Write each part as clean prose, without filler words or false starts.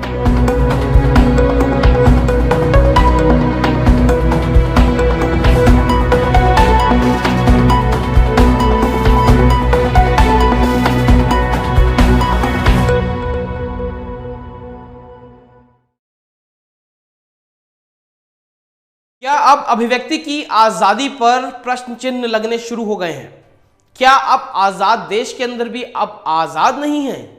क्या अब अभिव्यक्ति की आजादी पर प्रश्न चिन्ह लगने शुरू हो गए हैं? क्या अब आजाद देश के अंदर भी अब आजाद नहीं है?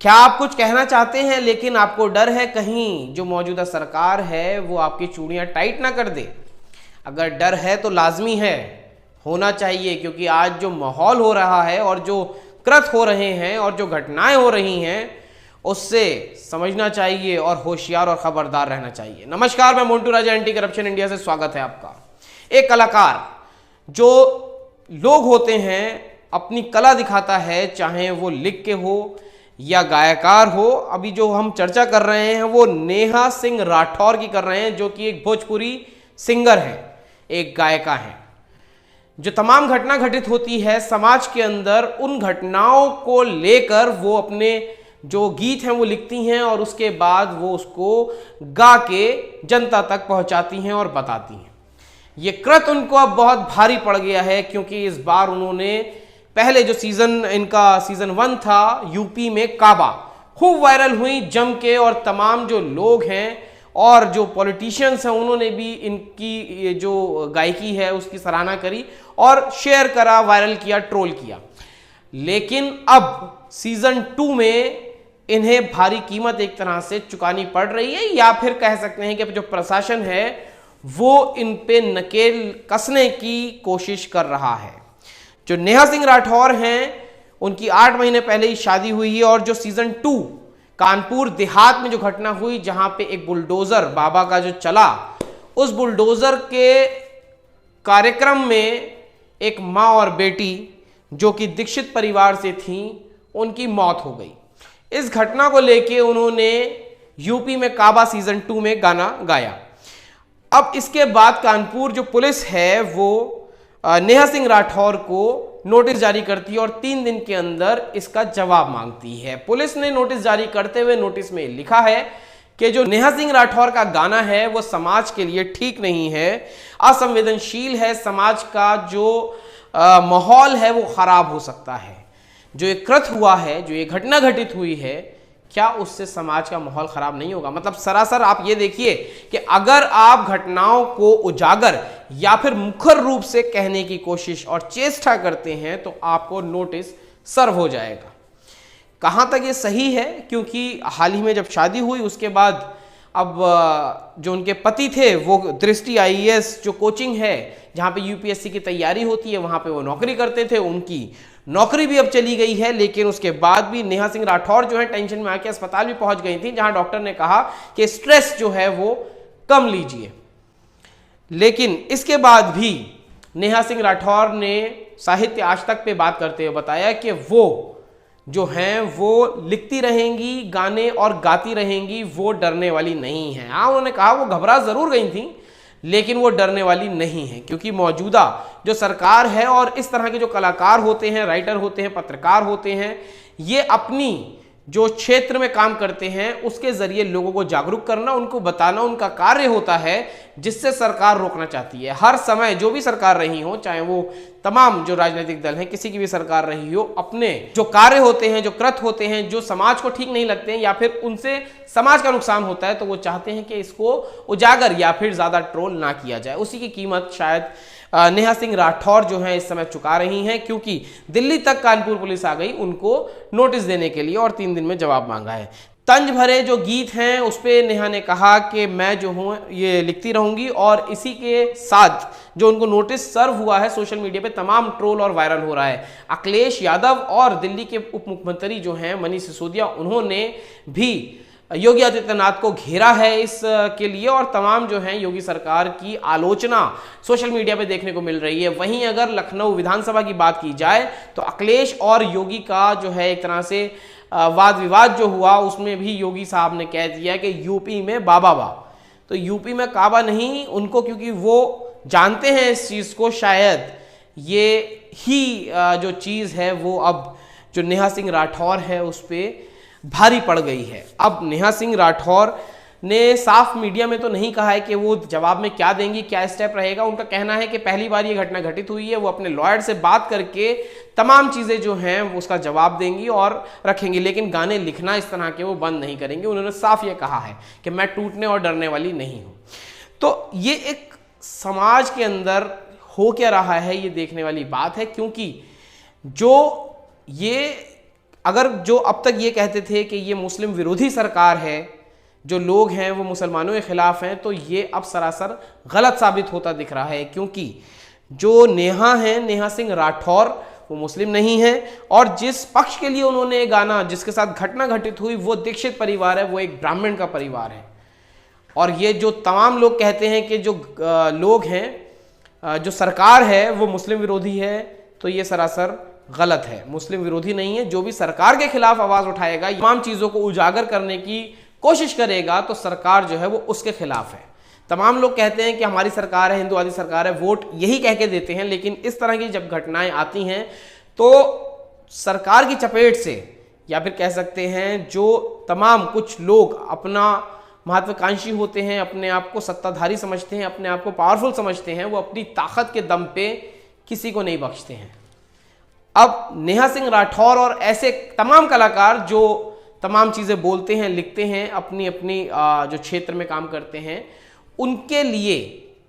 क्या आप कुछ कहना चाहते हैं लेकिन आपको डर है कहीं जो मौजूदा सरकार है वो आपकी चूड़ियां टाइट ना कर दे? अगर डर है तो लाजमी है, होना चाहिए, क्योंकि आज जो माहौल हो रहा है और जो कृत्य हो रहे हैं और जो घटनाएं हो रही हैं उससे समझना चाहिए और होशियार और खबरदार रहना चाहिए। नमस्कार, मैं मोन्टू राजा, एंटी करप्शन इंडिया से स्वागत है आपका। एक कलाकार जो लोग होते हैं अपनी कला दिखाता है, चाहे वो लिख के हो या गायकार हो। अभी जो हम चर्चा कर रहे हैं वो नेहा सिंह राठौर की कर रहे हैं, जो कि एक भोजपुरी सिंगर है, एक गायिका है। जो तमाम घटना घटित होती है समाज के अंदर, उन घटनाओं को लेकर वो अपने जो गीत हैं वो लिखती हैं और उसके बाद वो उसको गा के जनता तक पहुंचाती हैं और बताती हैं। ये कृत्य उनको अब बहुत भारी पड़ गया है, क्योंकि इस बार उन्होंने पहले जो इनका सीजन 1 था यूपी में काबा, खूब वायरल हुई जम के, और तमाम जो लोग हैं और जो पॉलिटिशियंस हैं उन्होंने भी इनकी जो गायकी है उसकी सराहना करी और शेयर करा, वायरल किया, ट्रोल किया। लेकिन अब सीजन 2 में इन्हें भारी कीमत एक तरह से चुकानी पड़ रही है, या फिर कह सकते हैं कि जो प्रशासन है वो इन पे नकेल कसने की कोशिश कर रहा है। जो नेहा सिंह राठौर हैं उनकी 8 महीने पहले ही शादी हुई है, और जो सीजन 2 कानपुर देहात में जो घटना हुई जहां पे एक बुलडोजर बाबा का जो चला, उस बुलडोजर के कार्यक्रम में एक माँ और बेटी जो कि दीक्षित परिवार से थी उनकी मौत हो गई। इस घटना को लेके उन्होंने यूपी में काबा सीजन 2 में गाना गाया। अब इसके बाद कानपुर जो पुलिस है वो नेहा सिंह राठौर को नोटिस जारी करती है और 3 दिन के अंदर इसका जवाब मांगती है। पुलिस ने नोटिस जारी करते हुए नोटिस में लिखा है कि जो नेहा सिंह राठौर का गाना है वो समाज के लिए ठीक नहीं है, असंवेदनशील है, समाज का जो माहौल है वो खराब हो सकता है। जो ये कृत्य हुआ है, जो ये घटना घटित हुई है, क्या उससे समाज का माहौल खराब नहीं होगा? मतलब सरासर आप ये देखिए कि अगर आप घटनाओं को उजागर या फिर मुखर रूप से कहने की कोशिश और चेष्टा करते हैं तो आपको नोटिस सर्व हो जाएगा। कहां तक ये सही है? क्योंकि हाल ही में जब शादी हुई उसके बाद अब जो उनके पति थे वो दृष्टि आईएएस जो कोचिंग है जहां पे यूपीएससी की तैयारी होती है वहां पे वो नौकरी करते थे, उनकी नौकरी भी अब चली गई है। लेकिन उसके बाद भी नेहा सिंह राठौर जो है टेंशन में आके अस्पताल भी पहुंच गई थी, जहां डॉक्टर ने कहा कि स्ट्रेस जो है वो कम लीजिए। लेकिन इसके बाद भी नेहा सिंह राठौर ने साहित्य आज तक पे बात करते हुए बताया कि वो जो हैं वो लिखती रहेंगी गाने और गाती रहेंगी, वो डरने वाली नहीं है। हाँ, उन्होंने कहा वो घबरा जरूर गई थी लेकिन वो डरने वाली नहीं है, क्योंकि मौजूदा जो सरकार है और इस तरह के जो कलाकार होते हैं, राइटर होते हैं, पत्रकार होते हैं, ये अपनी जो क्षेत्र में काम करते हैं उसके जरिए लोगों को जागरूक करना, उनको बताना उनका कार्य होता है, जिससे सरकार रोकना चाहती है। हर समय जो भी सरकार रही हो, चाहे वो तमाम जो राजनीतिक दल हैं, किसी की भी सरकार रही हो, अपने जो कार्य होते हैं, जो कृत्य होते हैं, जो समाज को ठीक नहीं लगते हैं या फिर उनसे समाज का नुकसान होता है, तो वो चाहते हैं कि इसको उजागर या फिर ज्यादा ट्रोल ना किया जाए। उसी की कीमत शायद नेहा सिंह राठौर जो है इस समय चुका रही हैं, क्योंकि दिल्ली तक कानपुर पुलिस आ गई उनको नोटिस देने के लिए और 3 दिन में जवाब मांगा है। तंज भरे जो गीत हैं उस पे नेहा ने कहा कि मैं जो हूँ ये लिखती रहूंगी, और इसी के साथ जो उनको नोटिस सर्व हुआ है सोशल मीडिया पे तमाम ट्रोल और वायरल हो रहा है। अखिलेश यादव और दिल्ली के उप मुख्यमंत्री जो हैं मनीष सिसोदिया, उन्होंने भी योगी आदित्यनाथ को घेरा है इस के लिए, और तमाम जो है योगी सरकार की आलोचना सोशल मीडिया पे देखने को मिल रही है। वहीं अगर लखनऊ विधानसभा की बात की जाए तो अखिलेश और योगी का जो है एक तरह से वाद विवाद जो हुआ, उसमें भी योगी साहब ने कह दिया कि यूपी में बाबा बा, तो यूपी में काबा नहीं उनको, क्योंकि वो जानते हैं इस चीज़ को, शायद ये ही जो चीज़ है वो अब जो नेहा सिंह राठौर है उस पर भारी पड़ गई है। अब नेहा सिंह राठौर ने साफ मीडिया में तो नहीं कहा है कि वो जवाब में क्या देंगी, क्या स्टेप रहेगा। उनका कहना है कि पहली बार ये घटना घटित हुई है, वो अपने लॉयर से बात करके तमाम चीज़ें जो हैं वो उसका जवाब देंगी और रखेंगी, लेकिन गाने लिखना इस तरह के वो बंद नहीं करेंगे। उन्होंने साफ ये कहा है कि मैं टूटने और डरने वाली नहीं हूँ। तो ये एक समाज के अंदर हो क्या रहा है ये देखने वाली बात है, क्योंकि अगर जो अब तक ये कहते थे कि ये मुस्लिम विरोधी सरकार है, जो लोग हैं वो मुसलमानों के खिलाफ हैं, तो ये अब सरासर गलत साबित होता दिख रहा है, क्योंकि जो नेहा सिंह राठौर वो मुस्लिम नहीं है और जिस पक्ष के लिए उन्होंने गाना, जिसके साथ घटना घटित हुई, वो दीक्षित परिवार है, वो एक ब्राह्मण का परिवार है। और ये जो तमाम लोग कहते हैं कि जो लोग हैं, जो सरकार है वो मुस्लिम विरोधी है, तो ये सरासर गलत है। मुस्लिम विरोधी नहीं है। जो भी सरकार के खिलाफ आवाज उठाएगा, तमाम चीज़ों को उजागर करने की कोशिश करेगा, तो सरकार जो है वो उसके खिलाफ है। तमाम लोग कहते हैं कि हमारी सरकार है, हिंदुवादी सरकार है, वोट यही कह के देते हैं, लेकिन इस तरह की जब घटनाएं आती हैं तो सरकार की चपेट से, या फिर कह सकते हैं जो तमाम कुछ लोग अपना महत्वाकांक्षी होते हैं, अपने आप को सत्ताधारी समझते हैं, अपने आप को पावरफुल समझते हैं, वो अपनी ताकत के दम पे किसी को नहीं बख्शते हैं। अब नेहा सिंह राठौर और ऐसे तमाम कलाकार जो तमाम चीज़ें बोलते हैं, लिखते हैं, अपनी अपनी जो क्षेत्र में काम करते हैं, उनके लिए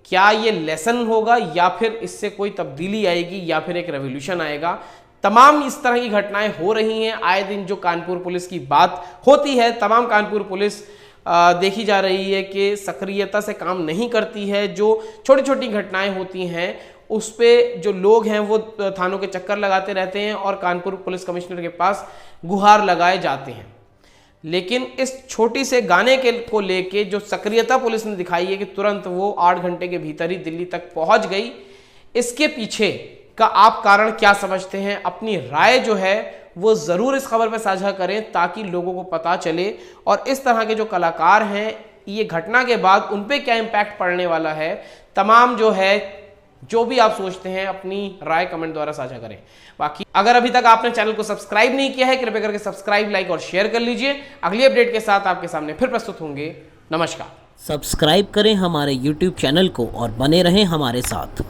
क्या ये लेसन होगा या फिर इससे कोई तब्दीली आएगी या फिर एक रेवोल्यूशन आएगा। तमाम इस तरह की घटनाएं हो रही हैं आए दिन। जो कानपुर पुलिस की बात होती है, तमाम कानपुर पुलिस देखी जा रही है कि सक्रियता से काम नहीं करती है। जो छोटी छोटी घटनाएं होती हैं उस पे जो लोग हैं वो थानों के चक्कर लगाते रहते हैं और कानपुर पुलिस कमिश्नर के पास गुहार लगाए जाते हैं। लेकिन इस छोटी से गाने को लेके जो सक्रियता पुलिस ने दिखाई है कि तुरंत वो 8 घंटे के भीतर ही दिल्ली तक पहुंच गई, इसके पीछे का आप कारण क्या समझते हैं? अपनी राय जो है वो ज़रूर इस खबर पर साझा करें ताकि लोगों को पता चले और इस तरह के जो कलाकार हैं, ये घटना के बाद उन पे क्या इम्पैक्ट पड़ने वाला है, तमाम जो भी आप सोचते हैं अपनी राय कमेंट द्वारा साझा करें। बाकी अगर अभी तक आपने चैनल को सब्सक्राइब नहीं किया है, कृपया करके सब्सक्राइब, लाइक और शेयर कर लीजिए। अगली अपडेट के साथ आपके सामने फिर प्रस्तुत होंगे। नमस्कार। सब्सक्राइब करें हमारे YouTube चैनल को और बने रहें हमारे साथ।